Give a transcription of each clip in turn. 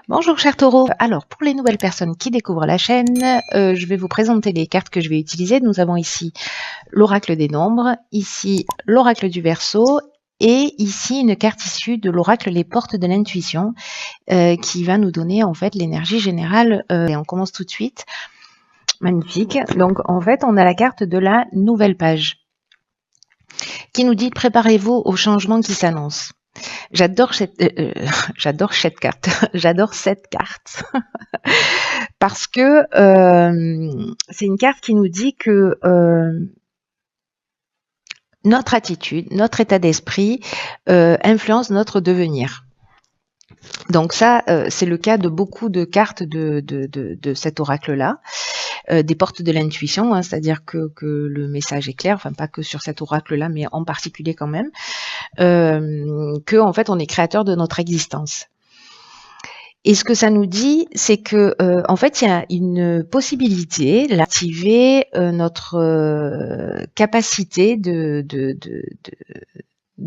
Bonjour chers taureaux. Alors pour les nouvelles personnes qui découvrent la chaîne, je vais vous présenter les cartes que je vais utiliser. Nous avons ici l'oracle des nombres, ici l'oracle du Verseau et ici une carte issue de l'oracle les portes de l'intuition qui va nous donner en fait l'énergie générale. Et on commence tout de suite. Magnifique. Donc en fait on a la carte de la nouvelle page qui nous dit préparez-vous au changement qui s'annonce. J'adore cette carte. J'adore cette carte parce que c'est une carte qui nous dit que notre attitude, notre état d'esprit influence notre devenir. Donc ça, c'est le cas de beaucoup de cartes de cet oracle-là, des portes de l'intuition, hein, c'est-à-dire que le message est clair, enfin pas que sur cet oracle-là, mais en particulier quand même, que en fait on est créateur de notre existence. Et ce que ça nous dit, c'est que en fait il y a une possibilité d'activer notre capacité de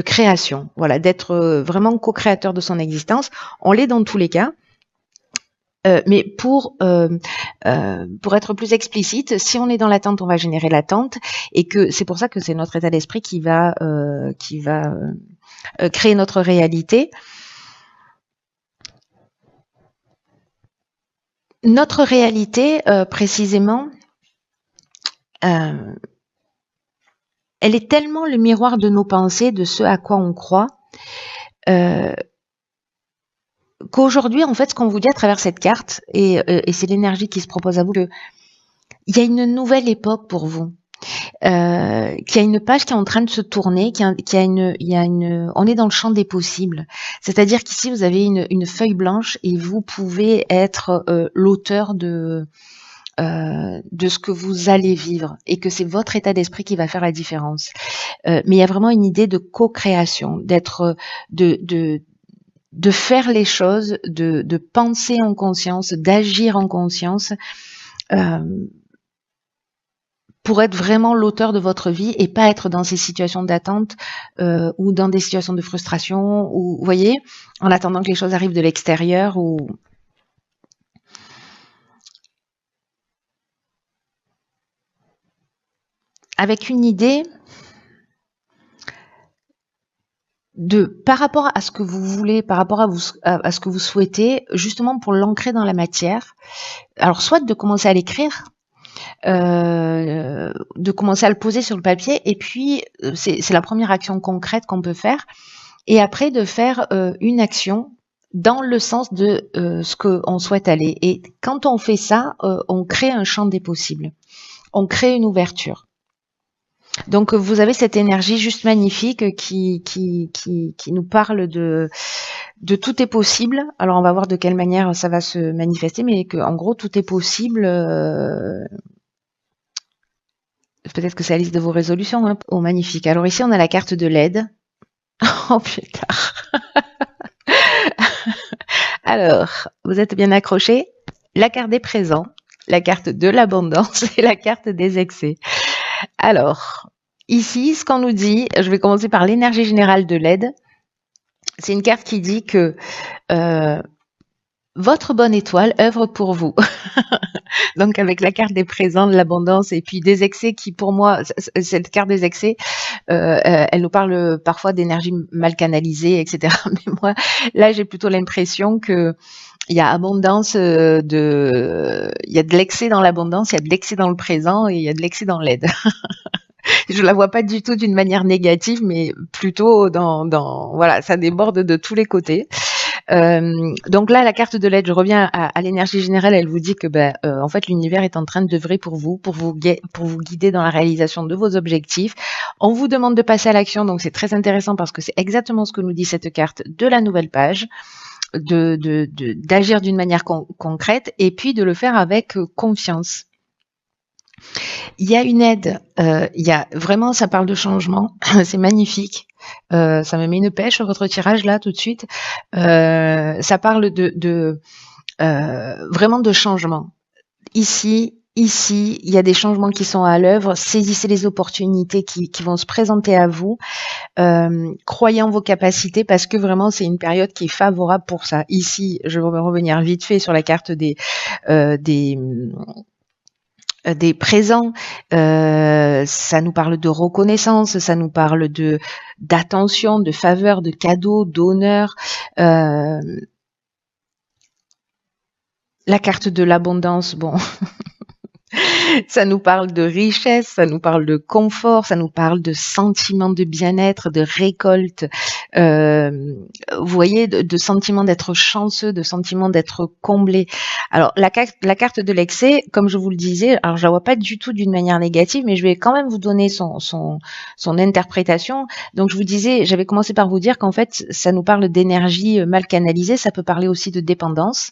création, voilà, d'être vraiment co-créateur de son existence. On l'est dans tous les cas. Mais pour être plus explicite, si on est dans l'attente, on va générer l'attente, et que c'est pour ça que c'est notre état d'esprit qui va créer notre réalité. Notre réalité, précisément, elle est tellement le miroir de nos pensées, de ce à quoi on croit, qu'aujourd'hui, en fait, ce qu'on vous dit à travers cette carte, et c'est l'énergie qui se propose à vous, qu'il y a une nouvelle époque pour vous. Qu'il y a une page qui est en train de se tourner, on est dans le champ des possibles. C'est-à-dire qu'ici, vous avez une feuille blanche et vous pouvez être l'auteur de ce que vous allez vivre et que c'est votre état d'esprit qui va faire la différence. Mais il y a vraiment une idée de co-création, d'être, de faire les choses, de penser en conscience, d'agir en conscience, pour être vraiment l'auteur de votre vie et pas être dans ces situations d'attente ou dans des situations de frustration, ou vous voyez, en attendant que les choses arrivent de l'extérieur, ou avec une idée de par rapport à ce que vous voulez, par rapport à ce que vous souhaitez, justement pour l'ancrer dans la matière. Alors soit de commencer à l'écrire, de commencer à le poser sur le papier, et puis c'est la première action concrète qu'on peut faire, et après de faire une action dans le sens de ce qu'on souhaite aller. Et quand on fait ça, on crée un champ des possibles, on crée une ouverture. Donc vous avez cette énergie juste magnifique qui nous parle de tout est possible. Alors on va voir de quelle manière ça va se manifester, mais que en gros tout est possible. Peut-être que c'est la liste de vos résolutions. Hein. Oh, magnifique. Alors ici, on a la carte de l'aide. Oh putain. Alors, vous êtes bien accrochés. La carte des présents, la carte de l'abondance et la carte des excès. Alors, ici, ce qu'on nous dit, je vais commencer par l'énergie générale de l'aide. C'est une carte qui dit que votre bonne étoile œuvre pour vous. Donc avec la carte des présents, de l'abondance et puis des excès qui pour moi, cette carte des excès, elle nous parle parfois d'énergie mal canalisée, etc. Mais moi, là j'ai plutôt l'impression que il y a abondance il y a de l'excès dans l'abondance, il y a de l'excès dans le présent et il y a de l'excès dans l'aide. Je la vois pas du tout d'une manière négative, mais plutôt dans voilà, ça déborde de tous les côtés. Donc là, la carte de l'aide, je reviens à l'énergie générale, elle vous dit que en fait l'univers est en train d'œuvrer pour vous guider dans la réalisation de vos objectifs. On vous demande de passer à l'action, donc c'est très intéressant parce que c'est exactement ce que nous dit cette carte de la nouvelle page, d'agir d'une manière concrète et puis de le faire avec confiance. Il y a une aide, il y a vraiment, ça parle de changement, c'est magnifique. Ça me met une pêche sur votre tirage là tout de suite. Ça parle vraiment de changement. Ici, ici, il y a des changements qui sont à l'œuvre. Saisissez les opportunités qui vont se présenter à vous. Croyez en vos capacités parce que vraiment, c'est une période qui est favorable pour ça. Ici, je vais revenir vite fait sur la carte des présents. Ça nous parle de reconnaissance, ça nous parle d'attention, de faveur, de cadeaux, d'honneur. La carte de l'abondance, bon, ça nous parle de richesse, ça nous parle de confort, ça nous parle de sentiment de bien-être, de récolte. Vous voyez, de sentiment d'être chanceux, de sentiment d'être comblé. Alors, la carte de l'excès, comme je vous le disais, alors je la vois pas du tout d'une manière négative, mais je vais quand même vous donner son interprétation. Donc, je vous disais, j'avais commencé par vous dire qu'en fait, ça nous parle d'énergie mal canalisée, ça peut parler aussi de dépendance.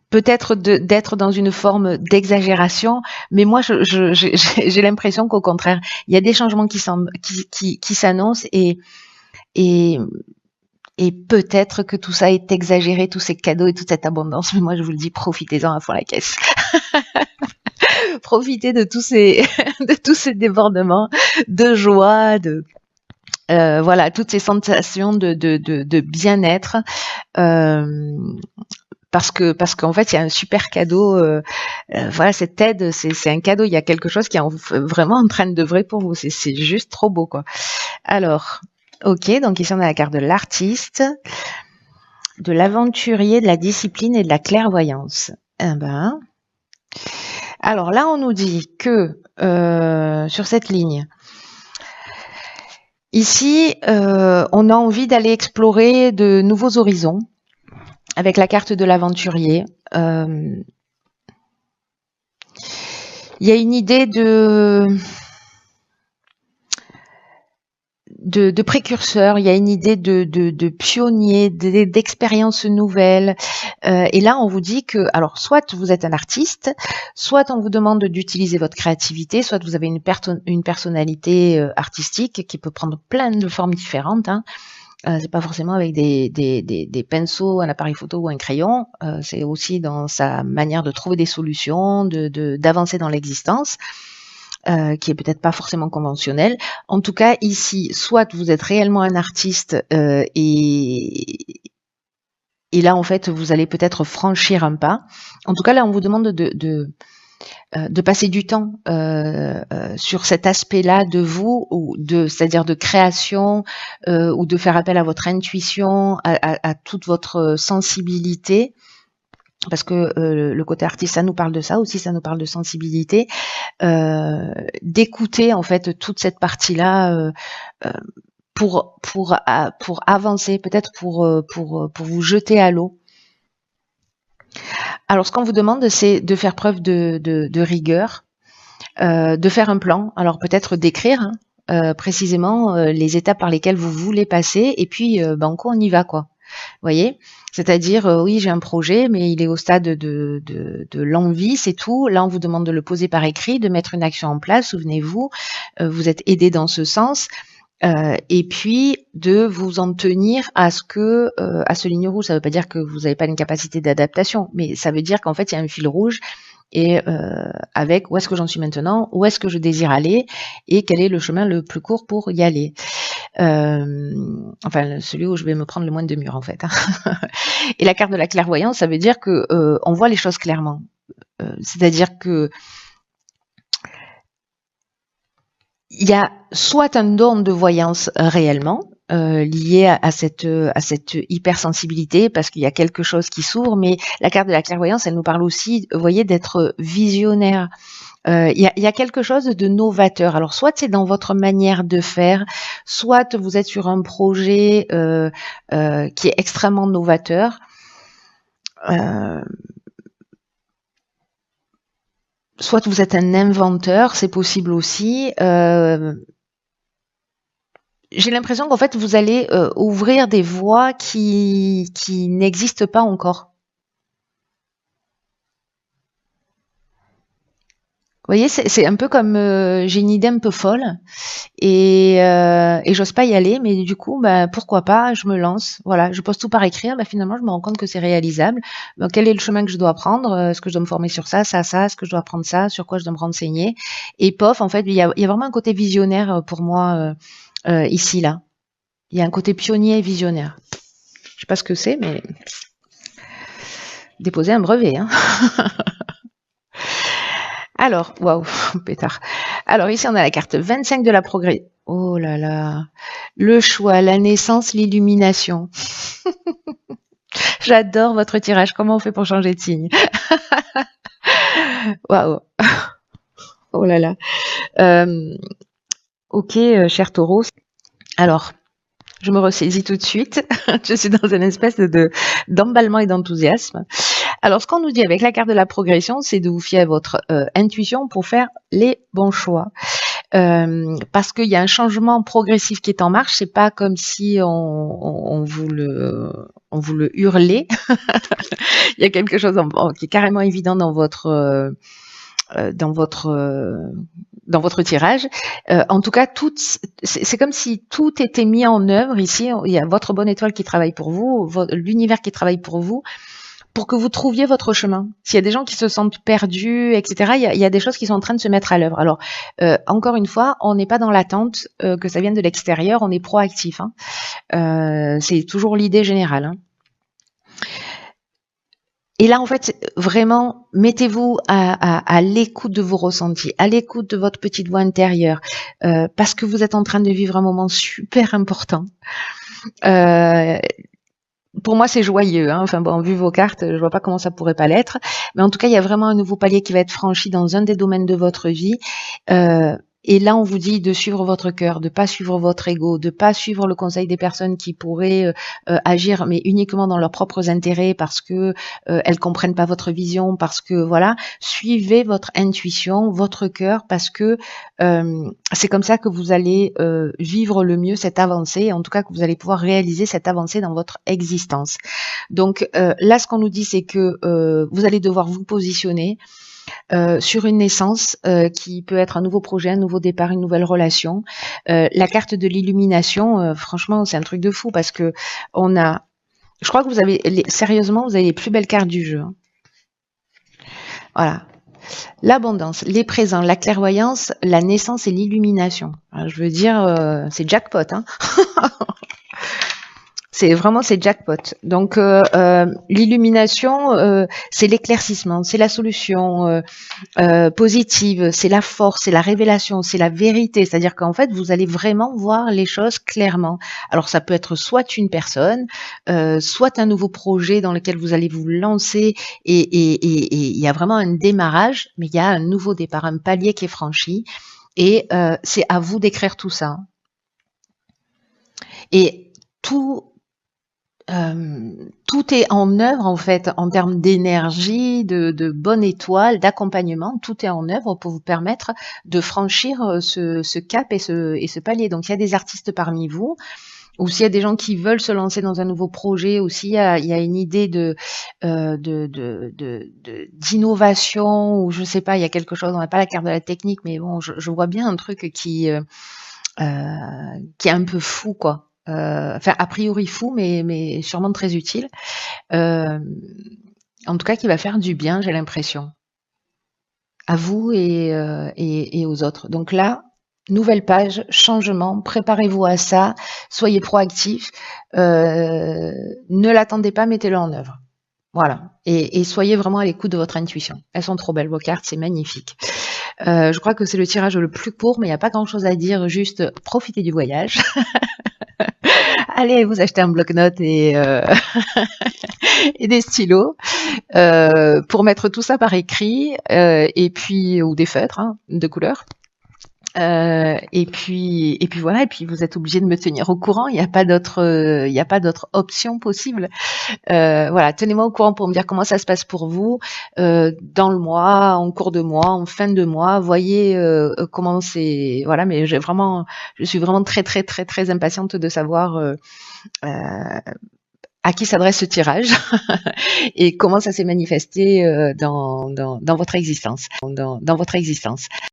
Peut-être d'être dans une forme d'exagération, mais moi j'ai l'impression qu'au contraire, il y a des changements qui s'annoncent et et peut-être que tout ça est exagéré, tous ces cadeaux et toute cette abondance, mais moi je vous le dis, profitez-en à fond la caisse. Profitez de tous ces de tous ces débordements de joie, voilà, toutes ces sensations de bien-être. Parce qu'en fait il y a un super cadeau, voilà, cette aide, c'est un cadeau, il y a quelque chose qui est vraiment en train d'œuvrer pour vous, c'est juste trop beau quoi. Alors, ok, donc ici on a la carte de l'artiste, de l'aventurier, de la discipline et de la clairvoyance. Eh ben, alors là on nous dit que sur cette ligne, ici on a envie d'aller explorer de nouveaux horizons avec la carte de l'aventurier. Il y a une idée de précurseur, il y a une idée de pionnier, d'expériences nouvelles. Et là, on vous dit que, alors, soit vous êtes un artiste, soit on vous demande d'utiliser votre créativité, soit vous avez une personnalité artistique qui peut prendre plein de formes différentes. Hein. C'est pas forcément avec des pinceaux, un appareil photo ou un crayon. C'est aussi dans sa manière de trouver des solutions, d'avancer dans l'existence. Qui est peut-être pas forcément conventionnel. En tout cas, ici, soit vous êtes réellement un artiste et là, en fait, vous allez peut-être franchir un pas. En tout cas, là, on vous demande de passer du temps sur cet aspect-là de vous, ou c'est-à-dire de création, ou de faire appel à votre intuition, à toute votre sensibilité. Parce que le côté artiste, ça nous parle de ça aussi, ça nous parle de sensibilité, d'écouter en fait toute cette partie-là pour avancer, peut-être pour vous jeter à l'eau. Alors, ce qu'on vous demande, c'est de faire preuve de rigueur, de faire un plan. Alors, peut-être d'écrire précisément les étapes par lesquelles vous voulez passer, et puis banco, on y va quoi. Vous voyez, c'est-à-dire oui, j'ai un projet, mais il est au stade de l'envie, c'est tout. Là, on vous demande de le poser par écrit, de mettre une action en place. Souvenez-vous, vous êtes aidé dans ce sens. Et puis de vous en tenir à ce ligne rouge. Ça ne veut pas dire que vous n'avez pas une capacité d'adaptation, mais ça veut dire qu'en fait il y a un fil rouge et avec où est-ce que j'en suis maintenant, où est-ce que je désire aller et quel est le chemin le plus court pour y aller. Enfin, celui où je vais me prendre le moins de murs en fait. Et la carte de la clairvoyance, ça veut dire que on voit les choses clairement. C'est-à-dire que il y a soit un don de voyance réellement lié à cette hypersensibilité parce qu'il y a quelque chose qui s'ouvre, mais la carte de la clairvoyance, elle nous parle aussi, vous voyez, d'être visionnaire. Il y a quelque chose de novateur. Alors, soit c'est dans votre manière de faire, soit vous êtes sur un projet qui est extrêmement novateur. Soit vous êtes un inventeur, c'est possible aussi. J'ai l'impression qu'en fait, vous allez ouvrir des voies qui n'existent pas encore. Vous voyez, c'est un peu comme j'ai une idée un peu folle et et j'ose pas y aller, mais du coup, bah, pourquoi pas, je me lance. Voilà, je pose tout par écrire, bah, finalement, je me rends compte que c'est réalisable. Donc, quel est le chemin que je dois prendre? Est-ce que je dois me former sur ça, ça, ça? Est-ce que je dois apprendre ça? Sur quoi je dois me renseigner? Et pof, en fait, il y a vraiment un côté visionnaire pour moi ici, là. Il y a un côté pionnier et visionnaire. Je sais pas ce que c'est, mais déposer un brevet, hein. Alors, waouh, pétard. Alors ici, on a la carte 25 de la progrès. Oh là là. Le choix, la naissance, l'illumination. J'adore votre tirage. Comment on fait pour changer de signe? Waouh. Oh là là. Ok, cher taureau. Alors, je me ressaisis tout de suite. Je suis dans une espèce d'emballement et d'enthousiasme. Alors, ce qu'on nous dit avec la carte de la progression, c'est de vous fier à votre intuition pour faire les bons choix. Parce qu'il y a un changement progressif qui est en marche. C'est pas comme si on vous le hurlait. Il y a quelque chose qui est carrément évident dans votre tirage. En tout cas, c'est comme si tout était mis en œuvre ici. Il y a votre bonne étoile qui travaille pour vous, l'univers qui travaille pour vous, pour que vous trouviez votre chemin. S'il y a des gens qui se sentent perdus, etc., il y a des choses qui sont en train de se mettre à l'œuvre. Alors, encore une fois, on n'est pas dans l'attente que ça vienne de l'extérieur, on est proactif. C'est toujours l'idée générale. Hein. Et là, en fait, vraiment, mettez-vous à l'écoute de vos ressentis, à l'écoute de votre petite voix intérieure, parce que vous êtes en train de vivre un moment super important. Pour moi, c'est joyeux. Hein. Enfin bon, vu vos cartes, je vois pas comment ça pourrait pas l'être. Mais en tout cas, il y a vraiment un nouveau palier qui va être franchi dans un des domaines de votre vie. Et là, on vous dit de suivre votre cœur, de pas suivre votre ego, de pas suivre le conseil des personnes qui pourraient agir, mais uniquement dans leurs propres intérêts parce que elles comprennent pas votre vision, parce que voilà, suivez votre intuition, votre cœur, parce que c'est comme ça que vous allez vivre le mieux cette avancée, en tout cas que vous allez pouvoir réaliser cette avancée dans votre existence. Donc là, ce qu'on nous dit, c'est que vous allez devoir vous positionner sur une naissance qui peut être un nouveau projet, un nouveau départ, une nouvelle relation. La carte de l'illumination, franchement, c'est un truc de fou parce que je crois que vous avez, sérieusement, vous avez les plus belles cartes du jeu. Hein. Voilà. L'abondance, les présents, la clairvoyance, la naissance et l'illumination. Je veux dire, c'est jackpot. Hein. C'est jackpot. Donc l'illumination, c'est l'éclaircissement, c'est la solution positive, c'est la force, c'est la révélation, c'est la vérité. C'est-à-dire qu'en fait, vous allez vraiment voir les choses clairement. Alors ça peut être soit une personne, soit un nouveau projet dans lequel vous allez vous lancer et il y a vraiment un démarrage, mais il y a un nouveau départ, un palier qui est franchi. Et c'est à vous d'écrire tout ça. Et tout est en œuvre en fait en termes d'énergie, de bonne étoile, d'accompagnement. Tout est en œuvre pour vous permettre de franchir ce cap et ce palier. Donc il y a des artistes parmi vous, ou s'il y a des gens qui veulent se lancer dans un nouveau projet, ou s'il y a une idée d'innovation, ou je sais pas, il y a quelque chose. On n'a pas la carte de la technique, mais bon, je vois bien un truc qui est un peu fou, quoi. Enfin, a priori fou, mais sûrement très utile. En tout cas, qui va faire du bien, j'ai l'impression. À vous et aux autres. Donc là, nouvelle page, changement, préparez-vous à ça, soyez proactifs, ne l'attendez pas, mettez-le en œuvre. Voilà. Et soyez vraiment à l'écoute de votre intuition. Elles sont trop belles, vos cartes, c'est magnifique. Je crois que c'est le tirage le plus court, mais il n'y a pas grand-chose à dire, juste profitez du voyage. Allez vous acheter un bloc-notes et des stylos pour mettre tout ça par écrit et puis ou des feutres hein, de couleur. Et puis voilà, et puis vous êtes obligé de me tenir au courant. Il n'y a pas d'autre option possible. Voilà, tenez-moi au courant pour me dire comment ça se passe pour vous dans le mois, en cours de mois, en fin de mois. Voyez comment c'est. Voilà, mais je suis vraiment très très très très impatiente de savoir à qui s'adresse ce tirage et comment ça s'est manifesté dans votre existence. Dans votre existence.